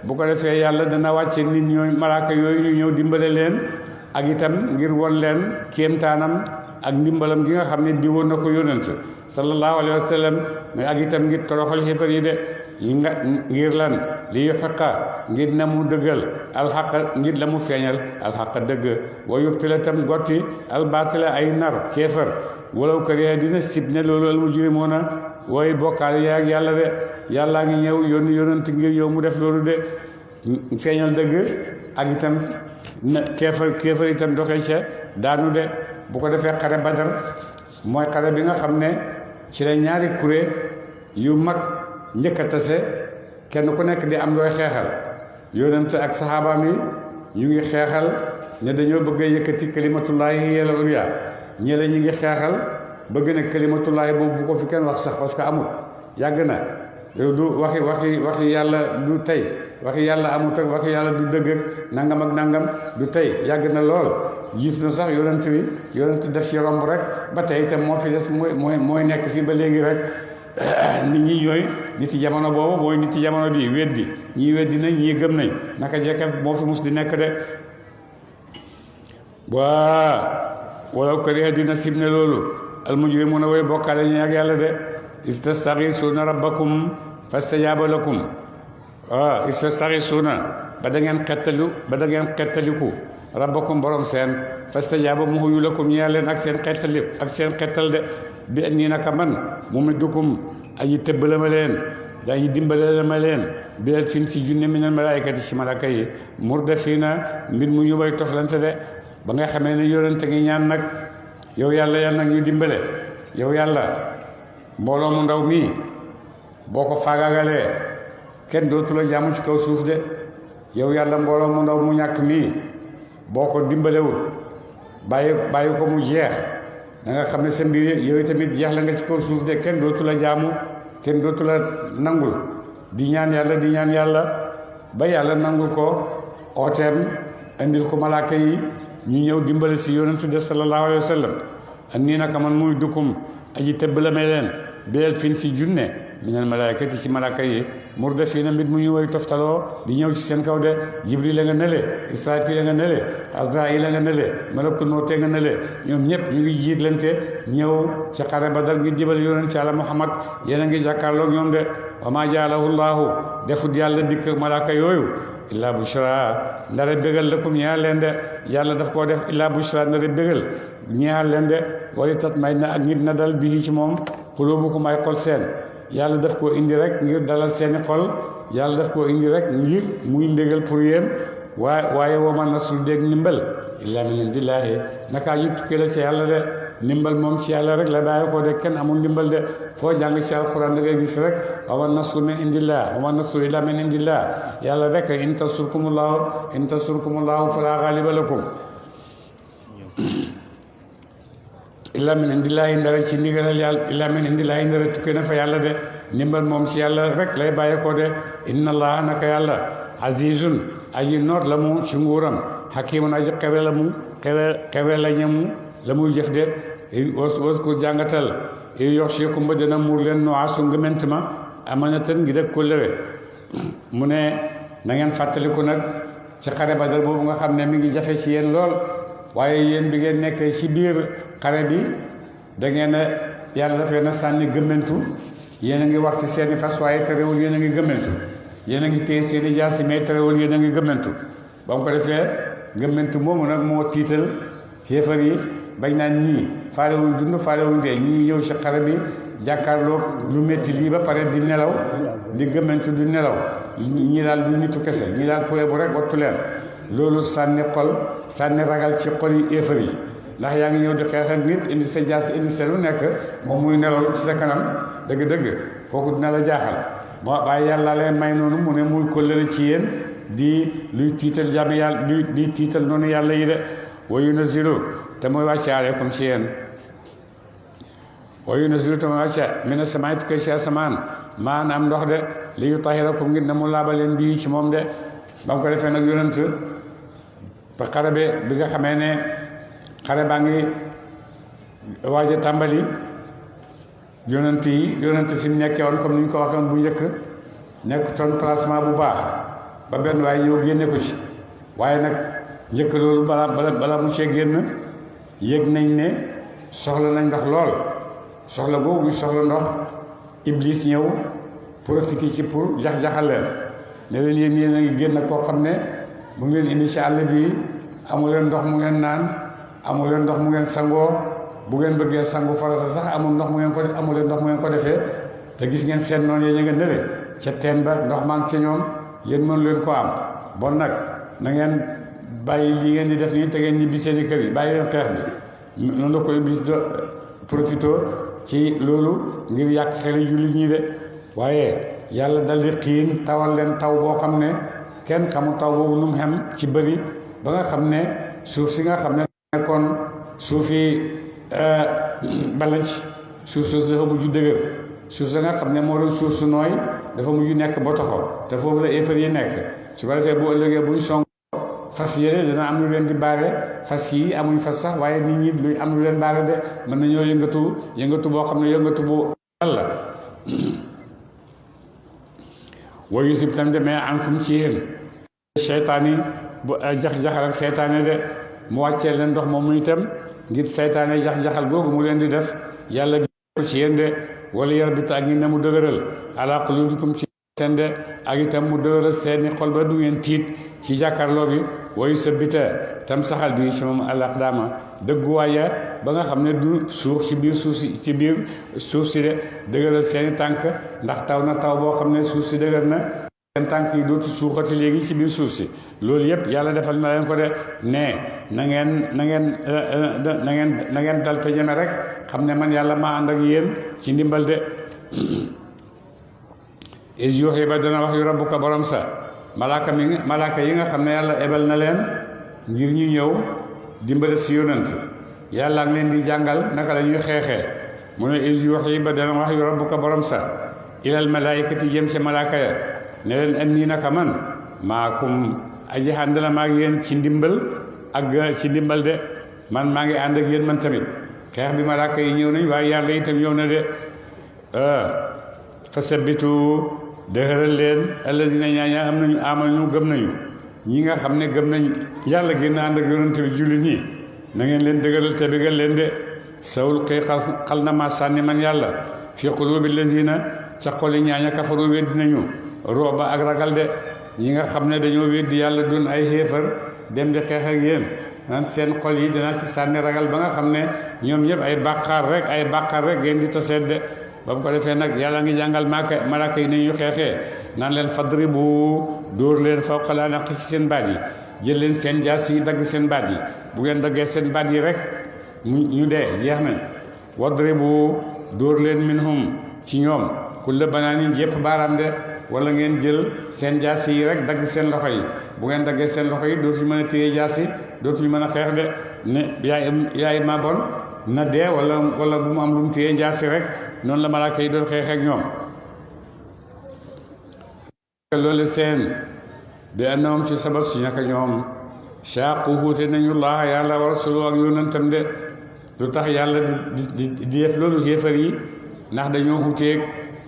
bu ko defee yàlla dana wàcce nit ñooy malaaka yooyu ñu ñëw dimbale leen ak itam ngir won leen kéemtaanam ak ndimbalam gi nga xam ne diwoon na ko yónent sallallahu alayhi wa sallam mais ak itam ngir toroxal xéefar yi de ngir lan li yuxiqa ngir na mu dëggal alxaqa ngir la mu feeñal alxaqa dëgg wa yubtila tam gotti albaatila ay nar kéefar walaw kariha dina sib ne loolu al mujrimoona wooy bokkaale yaag yàlla de yàllaa ngi ñëw yónni yónent ngir yow mu def loolu de feeñal dëgg ak itam kéefar itam doxee ca daanu de bu ko defee xare Badar mooy xare bi nga xam ne ci la ñaari kuréel yu mag njëkk a tase kenn ku nekk di am looy xeexal yonent ak saxaabaam yi ñu ngi xeexal ne dañoo bëgg a yëkkati kalimatullaahi hiya al-ulya ñële ñu ngi xeexal bëgg na kalimatullaahi boobu bu ko fi kenn wax sax parce que amul yàgg na du waxi yàlla du tey waxi yàlla amut ak waxi yàlla du dëgg ak nangam du tey yàgg na lool jiit na sax yonent def ci romb rek ba tey itam moo fi des mooy nekk fii ba léegi rek nit ñi ñooy nit ci jamono boobu mooy nit ci jamono bii weddi ñii weddi nañ ñii gëm nañ naka jekk moo fi mus di nekk de waa walaw kariha dina sib ne loolu almujrimuuna way bokkaale ñi ak yàlla de istastaghisuuna rabbakum fastajaaba lakum waaw istastaghisuuna ba da ngeen xettaliku rabbakum borom seen fastajaaba mu huyu lakum ñeel leen ak seen xettal de bi nii naka man mu middukum aji tëbbala ma leen dañuy dimbale la ma leen bilal fin si junne minal malaayikati ci malaaka yi murdafiina mbir mu ñu bay toflante de ba nga xamee ne yonente ngi ñaan nag yow yàlla yal nag ñu dimbale yow yàlla mbooloo mu ndaw mii boo ko faagaagalee kenn dootu la jaamu ci kaw suuf de yow yàlla mbooloo mu ndaw mu ñàkk mii boo ko dimbalewul bàyyi ko mu jeex da nga xam ne sa mbir yooyu tamit jeex la nga ci kaw suuf de kenn dootu la jaamu kenn dootu la nangul di ñaan yàlla ba yàlla nangul ko ooteem indil ko malaaka yi ñu ñëw dimbale si yonentu de sallallahu alayhi wa sallam ak nii naka man muy dukkum aji tëbb la may leen bileel fin si junne minal malaayikati ci malaaka yi murdafiina mbit mu ñu way toftaloo di ñëw ci seen kaw de jibril la nga nële israfil la nga nële azrail la nga nële malakul mawte nga nële ñoom ñëpp ñu ngi jiitlante ñëw ci xare Badar ngir jibal yonent yàlla Muhammad yéen a ngi jàkkaarloog ñoom de wa maa jaalahu llaahu defut yàlla dikk malaaka yooyu illaa bushra ndare bégal lakum ñeexal leen de yàlla daf koo def illaa bushra ndare bégal ñeexal leen de wali tat may na ak nit na dal bii ci moom qulubukum ay xol seen yàlla daf koo indi rek ngir dalal seeni xol yàlla daf koo indi rek ngir muy ndégal pour yéen waaye wama nasru dégg ndimbal illa min indillaahi nakaa yi tukkee la ci yàlla de ndimbal moom ci yàlla rek la bàyyi ko de kenn amul ndimbal de foo jàng ci alxuraan da ngay gis rek wama nasru min indillah wama nasru illa min indillah yàlla rek in tansurkumullahu fala ghaliba lakum illa min indillaahi ndara ci ndigalal yàlla illa min indillaahi ndara tukkee na fa yàlla de ndimbal moom ci yàlla rek lay bàyyi ko de inna allaha naka yàlla azizun aji noot la mu ci nguuram hakimun aji xewe la mu xewe la ñamu la muy jëf de was ko jàngatal yox si kumba dina muur leen noasu ngëment ma amanatan ngi dëkk ko lewe mu ne na ngeen fàttaliku nag ci xare Badar boobu nga xam ne mi ngi jafe ci yéen lool waaye yéen bi ngeen nekkee ci biir xare bi da ngeen a yàlla dafee na sànni gëmmentu yéen a ngi wax ci seeni fas waaye terewul yéen a ngi gëmmentu yéen a ngi téye seeni jaasi mais terewul yéen a ngi gëmmentu ba mu ko defee gëmmentu moomu nag moo tiital xéefar yi bañ naan ñii faalewuñ dund faalewuñ dee ñii ñëw ci xare bi jàkkaarloo lu métti lii ba pare di nelaw di gëmmentu di nelaw ñii daal du nitu kese ñii daal koye bu rek wattu leen loolu sànni ragal ci xol yi xéefar yi ndax yaa ngi ñëw di xeex ak nit indi sa jaas indi sa lu nekk moom muy nelaw ci sa kanam dëgg-dëgg kooku dina la jaaxal waaye yàlla leen may noonu mu ne muy kóllëre ci yéen di luy tiital jàmm yàlla di tiital noonu yàlla yi de wa yunazzilu te muy wàcce aleykum ci yéen wa yunazzilu te muy wàcce mina samaa'i tukkee ci asamaan maan am ndox de li yutahhirakum ngir na mu laabal leen bii ci moom de ba mu ko defee nag yonent ba xare bi nga xamee ne xare baa ngi waaj a tàmbali yonent fi mu nekkee woon comme ni ñu ko waxee woon bu njëkk nekkutoon placement bu baax ba benn waaye ñëw génne ko ci waaye nag njëkk loolu bala mu see génn yëg nañ ne soxla nañ ndox lool soxla boobu soxla ndox iblis ñëw profité ci pour jax-jaxal leen ne leen yéen a ngi génn koo xam ne mu ngi leen indi ci àll bi amu leen ndox mu ngeen naan amu leen ndox mu ngeen sangoo bu ngeen bëggee sangu farata sax amu leen ndox mu ngeen ko defee te gis ngeen seen noonu yéen a nga nële ca teen ba ndox maa ngi ca ñoom yéen mënu leen ko am bon nag na ngeen bàyyi li ngeen di def nii te ngeen ñibbi seeni kër yi bàyyi leen xeex bi noonu la ko iblis do profito ci loolu ngir yàq xeli jullit ñi de waaye yàlla daldi xiin tawal leen taw boo xam ne kenn xamu taw boobu nu mu xem ci bëri ba nga xam ne suuf si nga xam ne nekkoon suufi balanc suuf soosu dafa mujj dëgër suuf sa nga xam ne moo doon suuf su nooy dafa mujj nekk ba taxaw te foofu la éefar yi nekk su ko defee bu ëllëgee buñ song fas yële dana am lu leen di baare fas yi amuñ fas sax waaye nit ñi luy am lu leen baare de mën nañoo yëngatu boo xam ne yëngatu bu la wooyu yusib tam demee ankum ci yéen seytaan yi bu jax-jaxal ak seytaane de mu wàccee leen ndox moom mu itam ngir seytaane jax-jaxal googu mu leen di def yàlla ko ci yéen de wala yar bi ta ak ngi ne mu dëgëral ala qulubikum ci seen de ak itam mu dëgëral seeni xol ba du ngeen tiit ci jàkkaarloo bi wayu sa bita tam saxal bi ci moom alaqdaama dëgguwaaya ba nga xam ne du suux ci biir suuf si de dëgëral seeni tànk ndax taw na taw boo xam ne suuf si dëgër na seen tànk yi dootu suuxati léegi ci biir suuf si loolu yëpp yàlla defal na leen ko de ne na ngeen dal te ñeme rek xam ne man yàlla maa ànd ak yéen ci ndimbal de is yuuxi ba dana wax yu rabbuka borom sa malaaka yi nga xam ne yàlla ebal na leen ngir ñu ñëw dimbale si yonent yàlla ngi leen di jàngal naka la ñuy xeexee mu ne is yuuxi ba dana wax yu rabbuka borom sa ilal malaayikati jëm si malaaka ya ne leen an nii naka man maakum aji ànd la maa ngi yéen ci ndimbal ak ci ndimbal de man maa ngi ànd ak yéen man tamit xeex bi malaaka yi ñëw nañ waaye yàlla itam ñëw na de fa sabbitu dëgëral leen alladina ñaaña am nañu amanu gëm nañu ñi nga xam ne gëm nañ yàlla gën a ànd ak yonent bi jullit ñi na ngeen leen dëgëral te dëggal leen de sawul xëy xal na ma sànni man yàlla fi qulubi alladina ca xoli ñaaña kafaru weddi nañu rooba ak ragal de ñi nga xam ne dañoo weddi yàlla doon ay xéefar dem di xeex ak yéen seen xol yi dina ci sànni ragal ba nga xam ne ñoom ñëpp ay bàkkaar rek ngeen di taseet de ba mu ko defee nag yàlla ngi jàngal malaaka yi ni ñu xeexee naan leen fadribu dóor leen fawqa l-a'naaq ci seen baat yi jël leen seen jaas yi dagg seen baat yi bu ngeen daggee seen baat yi rek ñu dee jeex nañ wadribu dóor leen minhum ci ñoom kulla banaanin yépp baaraam de wala ngeen jël seen jaas yi rek dagg seen loxo yi bu ngeen daggee seen loxo yi dootuñu mën a téye jaas yi dootuñu mën a xeex de ne yaay ma bon na dee wala bu mu am lu mu téye jaas yi rek noonu la malaaka yi doon xeex ak ñoom loolu seen bi annahum ci sabab si ñaka ñoom shaaqu wuute nañu laa yàlla wa rasulahu ak yonentam de lu tax yàlla di def loolu xéefar yi ndax dañoo wuuteeg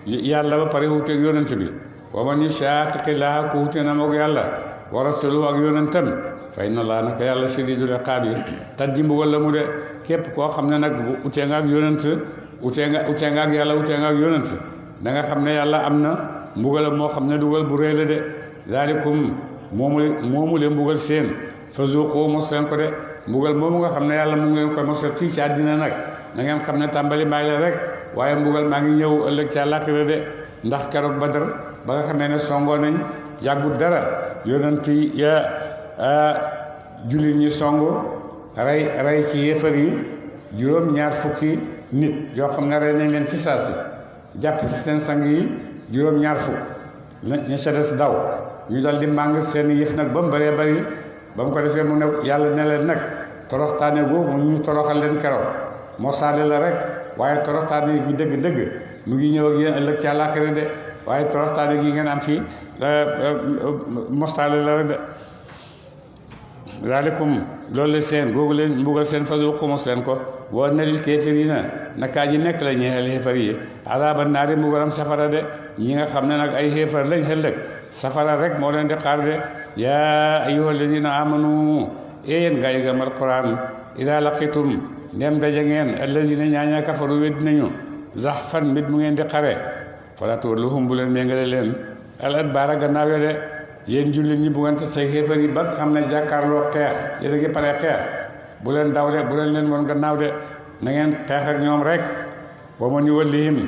yàlla ba pare wuuteeg yonent bi wa man yushaqiqi llaaha ku wuute na moog yàlla wa rasulahu ak yonentam fa inna llaaha naka yàlla shadiidul iqaabi taddi mbugal la mu de képp koo xam ne nag utee nga ak yonent utee nga ak yàlla utee nga ak yonent da nga xam ne yàlla am na mbugal moo xam ne dugal bu rëy la de zaalikum moomu leen mbugal seen fa zuuqu mos leen ko de mbugal moomu nga xam ne yàlla mu ngi leen koy mosal fii ci àddina nag na ngeen xam ne tàmbali mbaay la rek waaye mbugal maa ngi ñëw ëllëg ci àllaaxira de ndax keroog Badar ba nga xamee ne songoo nañ yàggut dara yonent ya jullit ñi songu rey ci yéefar yi juróom-ñaar fukki nit yoo xam ne rey nañ leen ci saasi jàpp ci seen sang yi juróom-ñaar fukk ña ca des daw ñu dal di màng seen yëf nag ba mu bëree bëri ba mu ko defee mu ne yàlla ne leen nag toroxtaane googu ñu toroxal leen keroog moo saale la rek waaye toroxtaane gi dëgg-dëgg mu ngi ñëw ak yéen ëllëg ci àllaaxira de waaye toroxtaane gi ngeen am fii mostaale la rek de zaalikum loolu la seen googu leen mbugal seen fazuuqu mos leen ko wa anna lil kaafiriina nakaa ji nekk la ñeexal xéefar yi azaaban naari mbugalam safara de ñi nga xam ne nag ay xéefar lañ ëllëg safara rek moo leen di xaar de yaa ayyuha alladina amanu yéen gaa yi gëm alquran ida laqitum ndem daje ngeen alladina ñaaña kafaru wedd nañu zaxfan mbit mu ngeen di xare fala tuwalluhum bu leen méngale leen al adbaara gannaaw de yéen jullit ñi bu ngeen tasee xéefar yi ba xam ne jàkkaarloo xeex yéen a ngi pare xeex bu leen daw de bu leen woon gannaaw de na ngeen xeex ak ñoom rek wa man yuwallihim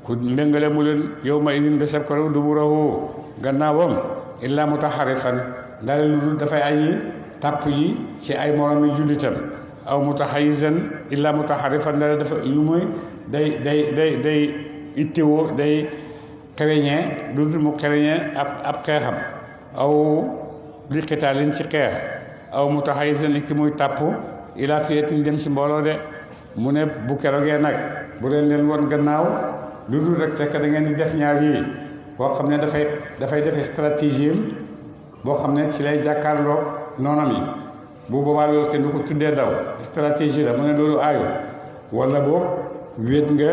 ku méngale mu leen yawma idin beseb ko duburahu gannaawam illa mutaharifan ndale lu dul dafay aji tàpp ji ci ay moromi jullitam aw mutahayizan illa mutaharifan ndale dafa lu muy day ittewoo day xereñee lu dul mu xereñee ab xeexam aw li xitaalin ci xeex aw mutahayizan ki muy tàpp ila fiyatin dem ci mbooloo de mu ne bu kerogee nag bu leen woon gannaaw lu dul rek fekk da ngeen di def ñaar yi koo xam ne dafay defe stratégie boo xam ne ci lay jàkkaarloo noonam yi bu boobaa loolu kenn du ko tuddee daw stratégie la mu ne loolu aayu wala boog wéet nga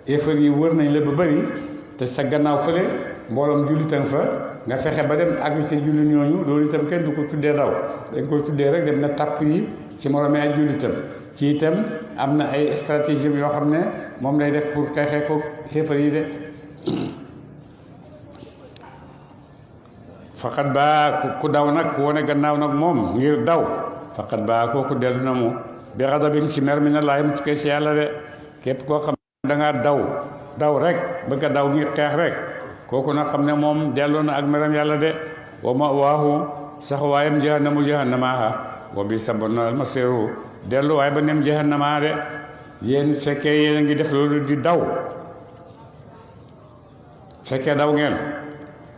effort yi wër nañ la ba bëri te sa gannaaw fële mbooloom jullitam fa nga fexe ba dem àgg ci julli ñooñu loolu itam kenn du ko tuddee daw dañ koy tuddee rek dem na tàpp yi ci moroomee ay jullitam ci itam am na ay stratégie yoo xam ne moom lay def pour xeexee ko xéefar yi de faqat baa ku daw nag ku wane gannaaw nag moom ngir daw faqat baa kooku dellu na mu bi xadabin ci mer mi na laay mu tukkee ci yàlla de képp koo xam ne da ngaa daw rek bëgg a daw ngir xeex rek kooku nag xam ne moom delloo na ak meram yàlla de wa ma waahu sax waayam jahannama wa bi sabona almasiru dellu waaye ba nem jahannama de yéen fekkee yéen a ngi def loolu di daw fekkee daw ngeen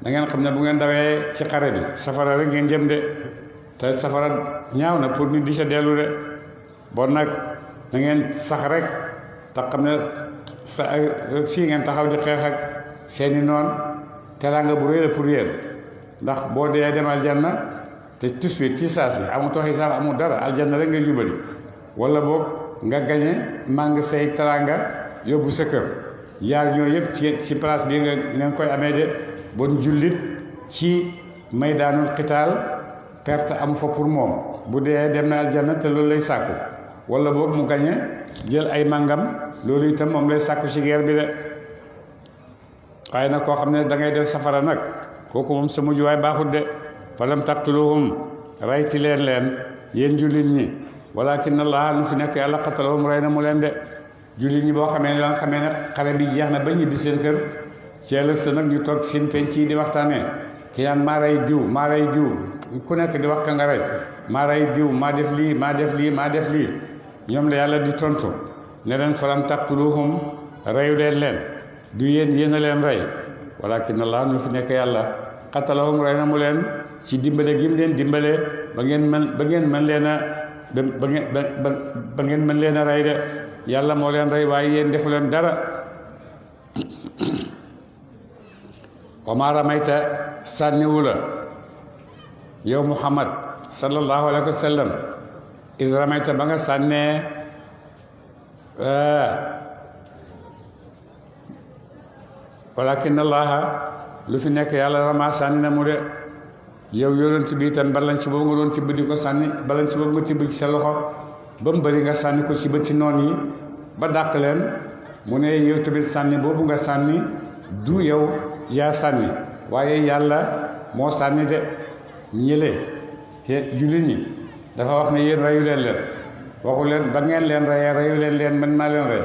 da ngeen xam ne bu ngeen dawee ci xare bi safara rek ngeen jëm de te safara ñaaw na pour nit di ca dellu de bon nag da ngeen sax rek te xam ne fii ngeen taxaw di xeex ak seeni noon teraanga bu rëy la pour yéen ndax boo dee dem aljanna te tout de suite ci saa si amutoo xisaab amul dara aljanna rek nga jubali wala boog nga gañe màng say teraanga yóbbu sa kër yaar ñoo yëpp ci place bi ngeen koy amee de bon jullit ci maydaanul xitaal perte amu fa pour moom bu dee dem na aljanna te loolu lay sàkku wala boog mu gañe jël ay màngam loolu itam moom lay sàkku ci guerre bi de waaye nag koo xam ne da ngay def safara nag kooku moom sa mujjuwaay baaxut de falam taqtuluhum rayti leen yéen jullit ñi walakin allah nu fi nekk yàlla qatalahum rey na mu leen de jullit ñi boo xamee ne xamee ne xare bi jeex na ba ñibbi seen kër ci ëllëg sa nag ñu toog seen penc yi di waxtaanee ki naan maa rey diw maa rey diw ku nekk di wax ka nga rey maa rey diw maa def lii maa def lii maa def lii ñoom la yàlla di tontu ne leen falam taqtuluhum reyu leen du yéen a leen rey walakin Allah nu fi nekk yàlla qatalahum rey na mu leen ci dimbale gi mu leen dimbale ba ngeen mën leen a ba ngeen mën leen a rey de yàlla moo leen rey waaye yéen defu leen dara wa maa ramayta sànniwu la yow Muhammad sallallahu alayhi wa sallam is ramayta ba nga sànnee walakin allaha lu fi nekk yàlla rama sànni na mu de yow yonent bi itam balanci boobu nga doon tibb di ko sànni balanci boobu nga tibb ci sa loxo ba mu bëri nga sànni ko ci bëti noon yi ba dàq leen mu ne yow tamit sànni boobu nga sànni du yow yaa sànni waaye yàlla moo sànni de ñële julli ñi dafa wax ne yéen reyu leen waxu leen ba ngeen leen reyee reyu leen man maa leen rey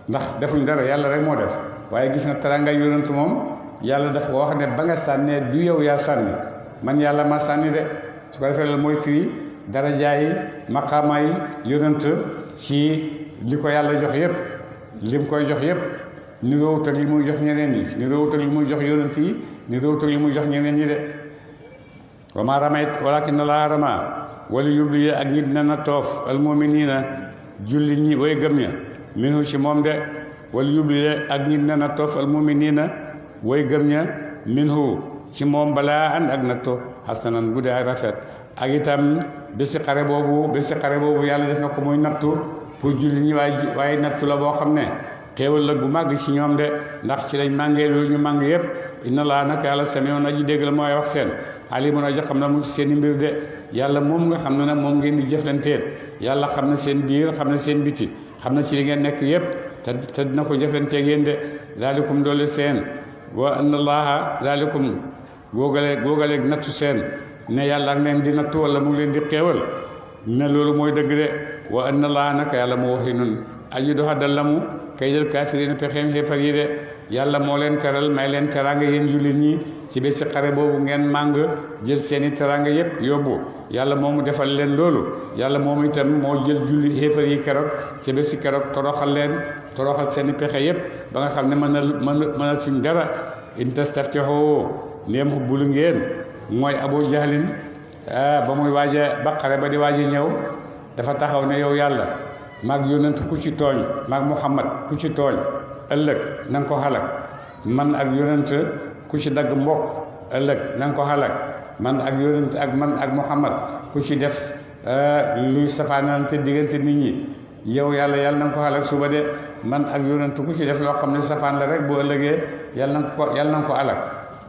ndax defuñ dara yàlla rek moo def waaye gis nga teranga yonent moom yàlla dafa ko wax ne ba nga sànnee du yow yaa sànni man yàlla ma sànni de su ko defee loolu mooy firi darajaayi maqaamaay yonent ci li ko yàlla jox yëpp lim koy jox yëpp ni roowut ak li muy jox ñeneen ñi ni roowut ak li muy jox yonent yi ni roowut ak li muy jox ñeneen ñi de wa maa ramayta walaakinna Allaaha ramaa wala yubli ak ñi dina na toof almu'miniina jullit ñi way gëm ña minhu ci moom de wala yubli ak ñi dina na toof almu'miniina way gëm ña minhu ci moom balaa an ak nattu hasanan bu dee ay rafet ak itam bési xare boobu yàlla def na ko muy nattu pour jullit ñi waaye nattu la boo xam ne xéewal la gu màgg ci ñoom de ndax ci lañ màngee loolu ñu màng yëpp inna laa naka yàlla samiun aji dégg la mooy wax seen alimun aji xam na mu ci seen i mbir de yàlla moom nga xam ne nag moom ngeen di jëflanteet yàlla xam na seen biir xam na seen biti xam na ci li ngeen nekk yëpp te dina ko jëflanteeg yéen de daalikum doole seen wa anna allaha daalikum góogaleeg nattu seen ne yàlla ak leen di nattu wala mu ngi leen di xéewal ne loolu mooy dëgg de wa anna allaha naka yàlla mu waxi nun aji doxa dal la mu kay del kaafiriina pexeem xéefar yi de yàlla moo leen teral may leen teraanga yéen jullit ñi ci bési xare boobu ngeen màng jël seeni teraanga yépp yóbbu yàlla moomu defal leen loolu yàlla moomu itam moo jël julli xéefar yi keroog ci bési keroog toroxal seeni pexe yépp ba nga xam ne mën a suñ dara in tastaftihu ndéem xubbulu ngeen mooy Abu Jahlin ba muy waaja ba xare ba di waaja ñëw dafa taxaw ne yow yàlla maag yonent ku ci tooñ maag Muhammad ku ci tooñ ëllëg na nga ko xalak man ak yonent ku ci dagg mbokk ëllëg na nga ko xalak man ak yonent ak Muhammad ku ci def luy safaanante diggante nit ñi yow yàlla na nga ko xalak suba de man ak yonent ku ci def loo xam ne safaan la rek boo ëllëgee yàlla na nga ko xalak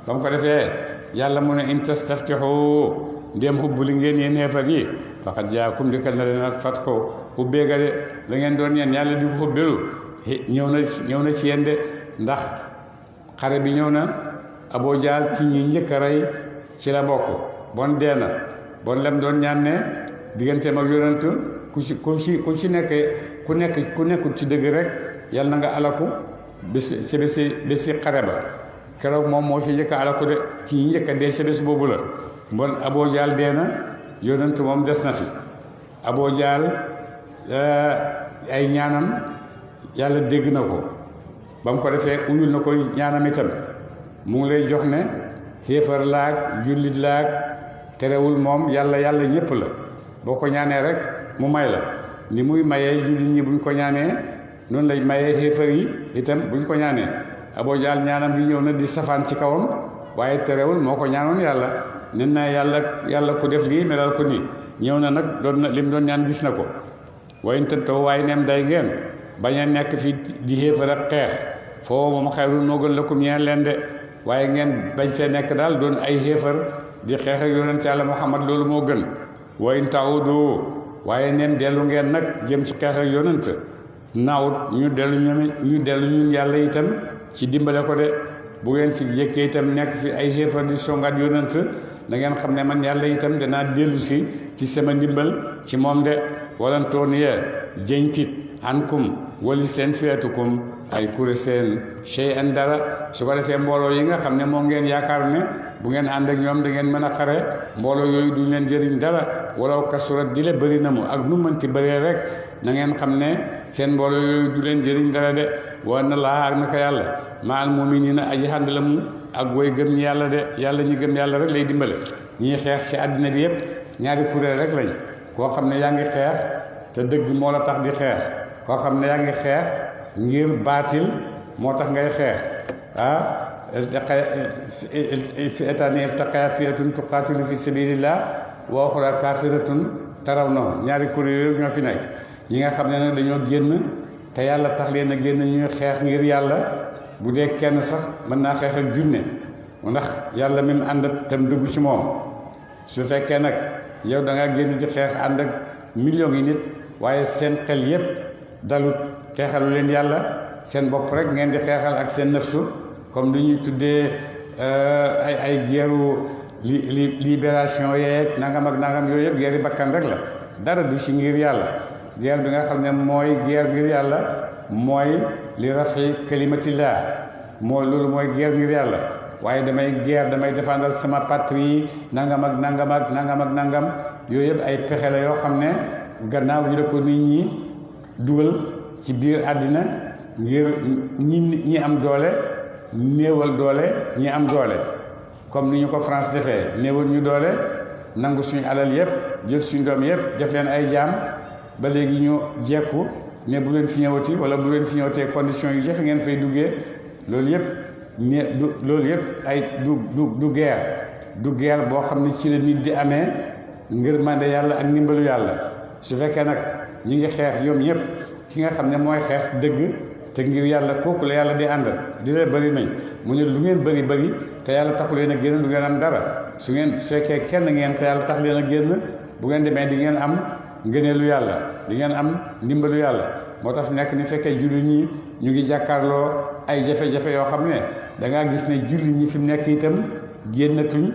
ba mu ko defee yàlla mu ne in tastaftihu ndéem xubbuli ngeen yéen xeefar yi faqad jaakum dikkal na leen ak fatxu xubbeega de la ngeen doon ñeen yàlla di ko xubbelu ñëw na ci yéen de ndax xare bi ñëw na Abu Jahl ci ñi njëkk a rey ci la bokk bon dee na bon lem doon ñaan ne digganteem ak yonent ku ci nekkul ci dëgg rek yàlla na nga alaku bési xare ba keroog moom moo ci njëkk a alaku de ci ñi njëkk a dee ci bés boobu la bon Abu Jahl dee na yonent moom des na fi Abu Jahl ay ñaanam yàlla dégg na ko ba mu ko defee uyul na ko ñaanam itam mu ngi lay jox ne xéefar laag jullit laag terewul moom yàlla ñépp la boo ko ñaanee rek mu may la ni muy mayee jullit ñi buñ ko ñaanee noonu lay mayee xéefar yi itam buñ ko ñaanee Abu Jahl ñaanam bi ñëw na di safaan ci kawam waaye terewul moo ko ñaanoon yàlla nen na yàlla ku def lii melal ko nii ñëw na nag lim doon ñaan gis na ko waaye tëntaw waaye neem day ngeen bañ a nekk fi di xéefar ak xeex foo moom xayrun moo gën lakum ñeen leen de waaye ngeen bañ fee nekk daal doon ay xéefar di xeex ak yonent yàlla Muhammad loolu moo gën wa in ta'udu waaye neen dellu ngeen nag jëm ci xeex ak yonent naawut ñu dellu ñun yàlla itam ci dimbale ko de bu ngeen fi jékkee itam nekk fi ay xéefar di songaat yonent da ngeen xam ne man yàlla itam danaa dellu si ci sama ndimbal ci moom de walantoon ye jëñtit ankum walis leen feetukum ay kuré seen shay'an dara su ko defee mbooloo yi nga xam ne moom ngeen yaakaar ne bu ngeen ànd ak ñoom da ngeen mën a xare mbooloo yooyu duñ leen jëriñ dara walaw kasurat di le bëri na mu ak nu mënti bëree rek na ngeen xam ne seen mbooloo yooyu du leen jëriñ dara de wa na laa ak naka yàlla ma al mu'minina aji ànd la mu ak woy gëm ñi yàlla de yàlla ñi gëm yàlla rek lay dimbale ñii xeex ci àddina bi yëpp ñaari kuréel rek lañ koo xam ne yaa ngi xeex te dëgg moo la tax di xeex koo xam ne yaa ngi xeex ngir baatil moo tax ngay xeex fi'ataani iltaqayaa fi'atun tuqaatilu fi sabilillah wa uxraa kaafiratun tarawnahum ñaari kuréel yooyu ñoo fi nekk ñi nga xam ne nag dañoo génn te yàlla tax leen a génn ñuy xeex ngir yàlla bu dee kenn sax mën naa xeex ak junne ndax yàlla mi mu ànd tam dëggu ci moom su fekkee nag yow da ngaa génn di xeex ànd ak millions yi nit waaye seen xel yépp dalut xeexalu leen yàlla seen bopp rek ngeen di xeexal ak seen nafsu comme li ñuy tuddee ay guerru libération yeeg nangam ak nangam yooyu yëpp guerre bakkan rek la dara du ci ngir yàlla guerre bi nga xam ne mooy guerre ngir yàlla mooy li rafi kalimatillah mooy loolu mooy guerre ngir yàlla waaye damay défendre sama patrie nangam ak nangam ak nangam ak nangam yooyu yëpp ay pexe la yoo xam ne gannaaw bi la ko nit ñi dugal ci biir àddina ngir ñi am doole néewal doole ñi am doole comme ni ñu ko France defee néewal ñu doole nangu suñu alal yëpp jël suñu doom yëpp def leen ay jaam ba léegi ñu jekku ne bu leen fi ñëwati wala bu leen fi ñëwatee conditions yu jafe ngeen fay duggee loolu yëpp loolu yëpp ay du guerre boo xam ne ci la nit di amee ngir mande yàlla ak ndimbalu yàlla su fekkee nag ñi ngi xeex ñoom ñëpp ki nga xam ne mooy xeex dëgg te ngir yàlla kooku la yàlla di àndal di leen bëri nañ mu ne lu ngeen bëri te yàlla taxu leen a génn du ngeen am dara su fekkee kenn ngeen te yàlla tax leen a génn bu ngeen demee di ngeen am ngëneelu yàlla di ngeen am ndimbalu yàlla moo tax nekk ni fekkee jullit ñi ñu ngi jàkkaarloo ay jafe-jafe yoo xam ne da ngaa gis ne jullit ñi fi mu nekk itam génnatuñ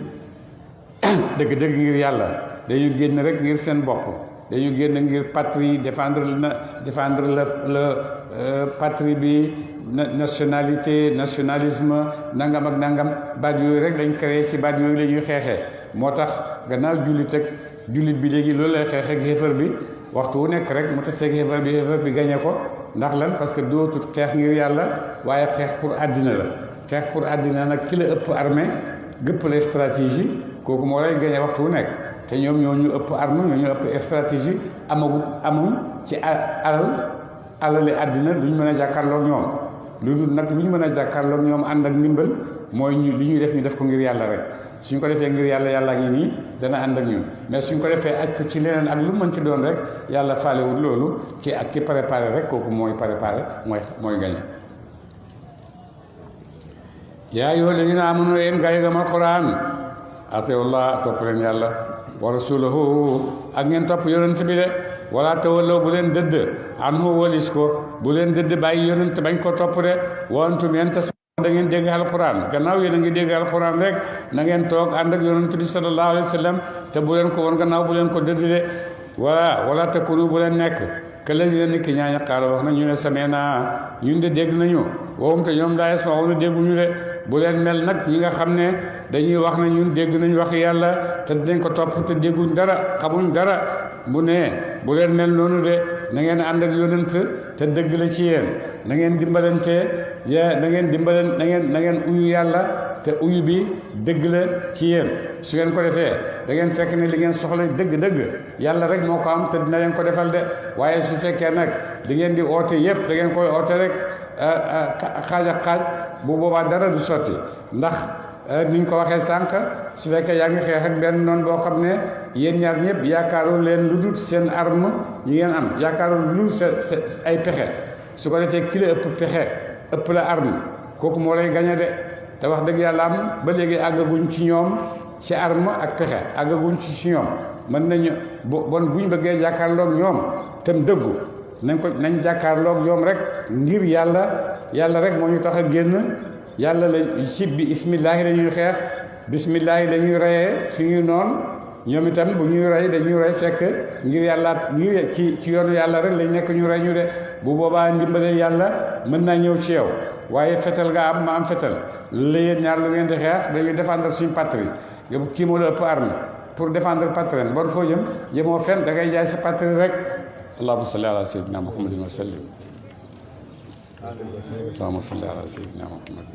dëgg-dëgg ngir yàlla dañu génn rek ngir seen bopp dañu génn ngir patrie défendre la patrie bi nationalisme nangam ak nangam baat yooyu rek lañ créé ci baat yooyu la ñuy xeexee moo tax gannaaw jullit bi léegi loolu lay xeexee ak xéefar bi waxtu wu nekk rek mu taseeg xéefar bi gañe ko ndax lan parce que dootut xeex ngir yàlla waaye xeex pour àddina la xeex pour àddina nag ki la ëpp armée gëpp la stratégie kooku moo lay gañe waxtu wu nekk te ñoom ñoo ñu ëpp arme ñoo ñu ëpp stratégie amul ci alali àddina lu ñu mën a jàkkaarloog ñoom lu dul nag lu ñu mën a jàkkaarloog ñoom ànd ak ndimbal mooy li ñuy def ñu def ko ngir yàlla rek suñ ko defee ngir yàlla ngi nii dana ànd ak ñun mais suñ ko defee aj ko ci leneen ak lu mën ci doon rek yàlla faalewul loolu ki préparé rek kooku mooy préparé mooy gañe yaa yoo la ñu naa amoon yéen gaa yi gëm alquran atiullah topp leen yàlla wa rasulahu ak ngeen topp yonent bi de wala tawalloo bu leen dëdd anhu walis ko bu leen dëdd bàyyi yonent bañ ko topp de wantum yéen tas da ngeen dégg alquran gannaaw yéen a ngi dégg alquran rek na ngeen toog ànd ak yonent bi sallallahu alayhi wa sallam te bu leen ko woon gannaaw bu leen ko dëdd de wala takunu bu leen nekk que lazina nit ki ñaaña xaala wax na ñu ne samena ñun de dégg nañu wowum te ñoom laa yasma'una dégguñu de bu leen mel nag ñi nga xam ne dañuy wax ne ñun dégg nañ wax yàlla te dinañ ko topp te dégguñ dara xamuñ dara bu leen mel noonu de na ngeen ànd ak yonent te dëgg la ci yéen na ngeen dimbalante na ngeen uyu yàlla te uyu bi dëgg la ci yéen su ngeen ko defee da ngeen fekk ne li ngeen soxla dëgg-dëgg yàlla rek moo ko am te dina leen ko defal de waaye su fekkee nag li ngeen di oote yépp da ngeen koy oote rek xaaj ak xaaj bu boobaa dara du sotti ndax ni ñu ko waxee sànq su fekkee yaa ngi xeex ak benn noonu boo xam ne yéen ñaar ñëpp yaakaarul leen lu dul seen arme yi ngeen am yaakaarul lu sa ay pexe su ko defee ki la ëpp pexe ëpp la arme kooku moo lay gañe de te wax dëgg yàlla am ba léegi àggaguñ ci ñoom ci arme ak pexe àggaguñ ci ñoom mën nañu bon buñ bëggee jàkkaarloog ñoom tam dëggu nañ jàkkaarloog ñoom rek ngir yàlla rek moo ñu tax a génn yàlla la ci bi ismillaahi la ñuy xeex bismillaahi la ñuy reyee suñuy noon ñoom itam bu ñuy rey dañuy rey fekk ngir yàlla ngir ci yoonu yàlla rek lañ nekk ñu rey ñu de bu boobaa ndimbaleel yàlla mën naa ñëw ci yow waaye fetal nga am ma am fetal la yéen ñaar lu ngeen di xeex dañuy défendre suñu patrie yow kii moo la ëpp arme pour défendre patrie bon foo jëm yemoo fen da ngay jaay sa patrie rek allahumma salli ala sayyidina muhammadin wa sallim اللهم صل على سيدنا محمد